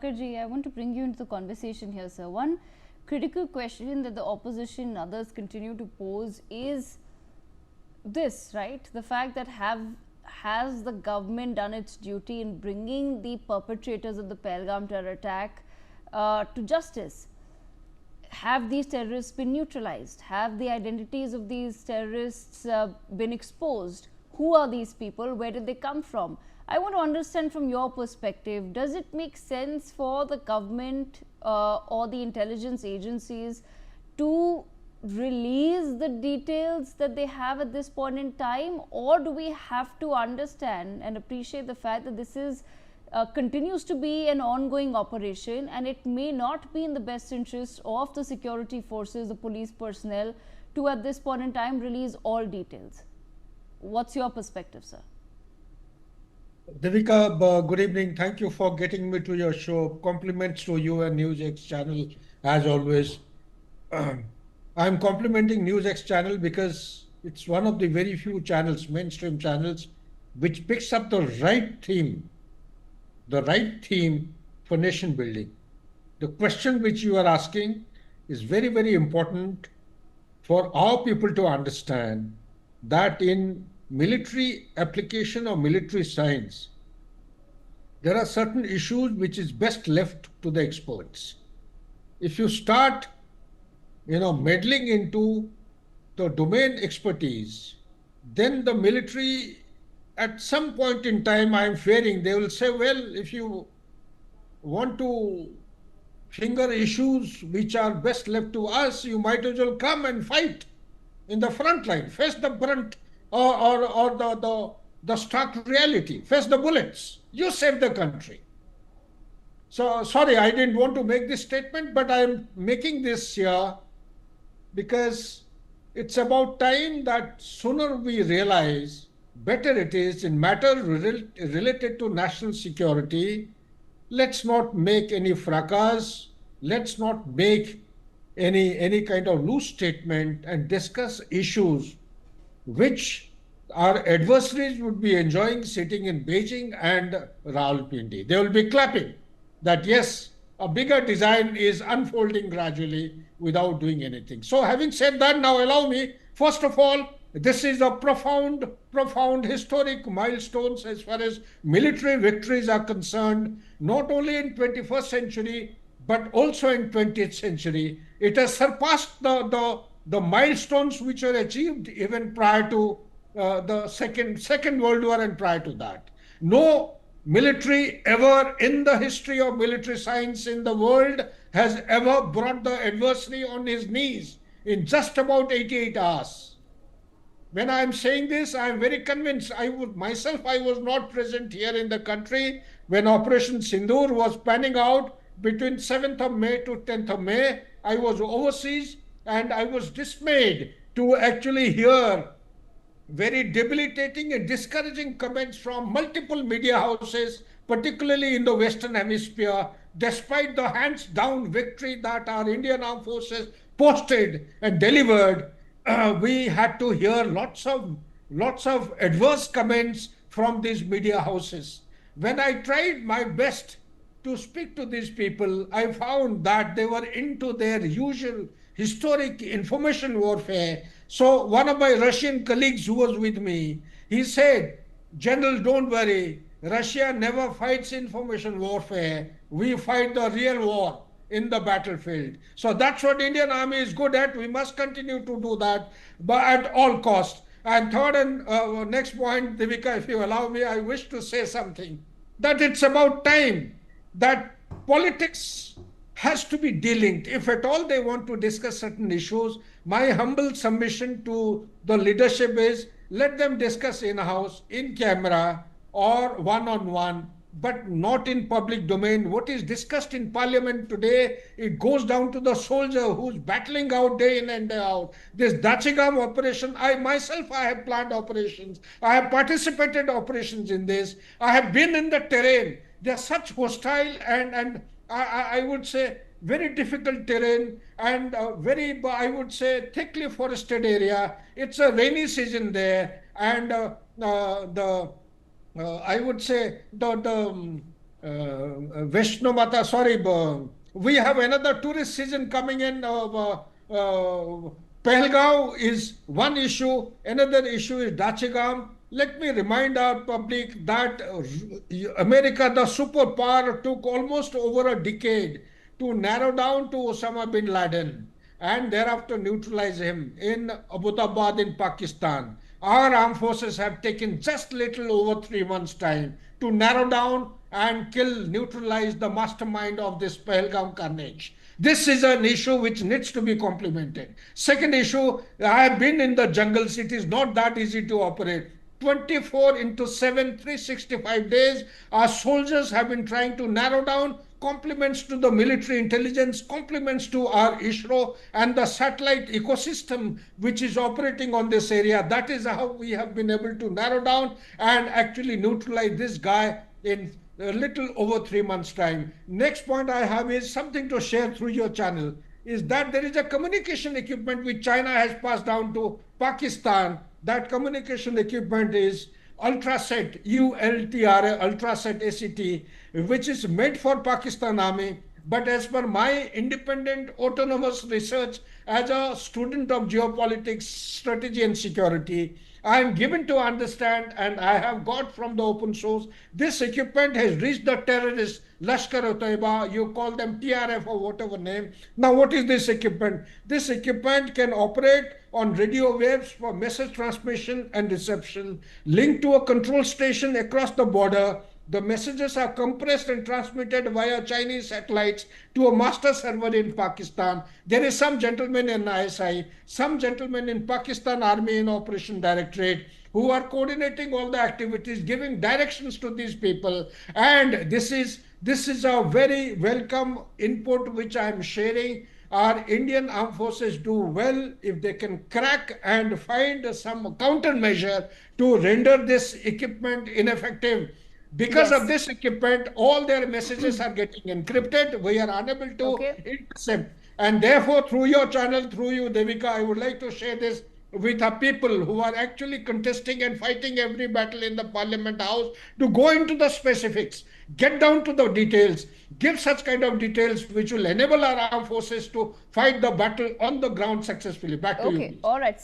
Sudhakar Jee, I want to bring you into the conversation here, sir. One critical question that the opposition and others continue to pose is this, right? The fact that has the government done its duty in bringing the perpetrators of the Pahalgam terror attack to justice? Have these terrorists been neutralized? Have the identities of these terrorists been exposed? Who are these people? Where did they come from? I want to understand from your perspective, does it make sense for the government or the intelligence agencies to release the details that they have at this point in time, or do we have to understand and appreciate the fact that this is continues to be an ongoing operation, and it may not be in the best interest of the security forces, the police personnel, to at this point in time release all details? What's your perspective, sir? Devika, good evening. Thank you for getting me to your show. Compliments to you and NewsX channel, as always. I'm complimenting NewsX channel because it's one of the very few channels, mainstream channels, which picks up the right theme for nation building. The question which you are asking is very, very important for our people to understand that in military application or military science, there are certain issues which is best left to the experts. If you start, meddling into the domain expertise, then the military, at some point in time, I'm fearing they will say, well, if you want to finger issues which are best left to us, you might as well come and fight in the front line, face the brunt or the stark reality, face the bullets. You save the country. So, sorry, I didn't want to make this statement, but I'm making this here because it's about time that sooner we realize better it is in matter related to national security. Let's not make any fracas. Let's not make any kind of loose statement and discuss issues which our adversaries would be enjoying sitting in Beijing and Rawalpindi. They will be clapping that, yes, a bigger design is unfolding gradually without doing anything. So having said that, now allow me, first of all, this is a profound historic milestones as far as military victories are concerned, not only in 21st century, but also in 20th century. It has surpassed the milestones which were achieved even prior to the Second World War and prior to that. No military ever in the history of military science in the world has ever brought the adversary on his knees in just about 88 hours. When I am saying this, I am very convinced. I was not present here in the country when Operation Sindoor was panning out between 7th of May to 10th of May. I was overseas and I was dismayed to actually hear very debilitating and discouraging comments from multiple media houses, particularly in the Western Hemisphere, despite the hands-down victory that our Indian Armed Forces posted and delivered. We had to hear lots of adverse comments from these media houses. When I tried my best to speak to these people, I found that they were into their usual historic information warfare. So one of my Russian colleagues who was with me, he said, General, don't worry, Russia never fights information warfare. We fight the real war in the battlefield. So that's what Indian Army is good at. We must continue to do that, but at all costs. And third and next point, Devika, if you allow me, I wish to say something. That it's about time that politics has to be delinked. If at all they want to discuss certain issues, my humble submission to the leadership is let them discuss in-house, in camera, or one-on-one, but not in public domain. What is discussed in parliament today, it goes down to the soldier who's battling out day in and day out. This Dachigam operation, I have planned operations. I have participated operations in this. I have been in the terrain. They're such hostile and I would say very difficult terrain and very, I would say, thickly forested area. It's a rainy season there, and I would say the Vishnu Mata, sorry, we have another tourist season coming in. Pahalgaon is one issue. Another issue is Dachigam. Let me remind our public that America, the superpower, took almost over a decade to narrow down to Osama bin Laden and thereafter neutralize him in Abbottabad in Pakistan. Our armed forces have taken just little over 3 months' time to narrow down and kill, neutralize the mastermind of this Pahalgam carnage. This is an issue which needs to be complemented. Second issue, I have been in the jungles. It is not that easy to operate. 24 into 7, 365 days, our soldiers have been trying to narrow down compliments to the military intelligence, compliments to our ISRO and the satellite ecosystem which is operating on this area. That is how we have been able to narrow down and actually neutralize this guy in a little over 3 months' time. Next point I have is something to share through your channel, is that there is a communication equipment which China has passed down to Pakistan. That communication equipment is Ultraset, ULTRA, Ultraset ACT, which is meant for Pakistan Army. But as per my independent autonomous research as a student of geopolitics, strategy and security, I am given to understand, and I have got from the open source, this equipment has reached the terrorists, Lashkar-e-Taiba, you call them TRF or whatever name. Now, what is this equipment? This equipment can operate on radio waves for message transmission and reception, linked to a control station across the border. The messages are compressed and transmitted via Chinese satellites to a master server in Pakistan. There is some gentleman in ISI, some gentlemen in Pakistan Army in Operation Directorate who are coordinating all the activities, giving directions to these people. And this is a very welcome input which I am sharing. Our Indian armed forces do well if they can crack and find some countermeasure to render this equipment ineffective. Because Yes. of this equipment, all their messages are getting encrypted. We are unable to Okay. intercept. And therefore, through your channel, through you, Devika, I would like to share this with our people who are actually contesting and fighting every battle in the Parliament House to go into the specifics, get down to the details, give such kind of details which will enable our armed forces to fight the battle on the ground successfully. Back to you, Okay. please. All right.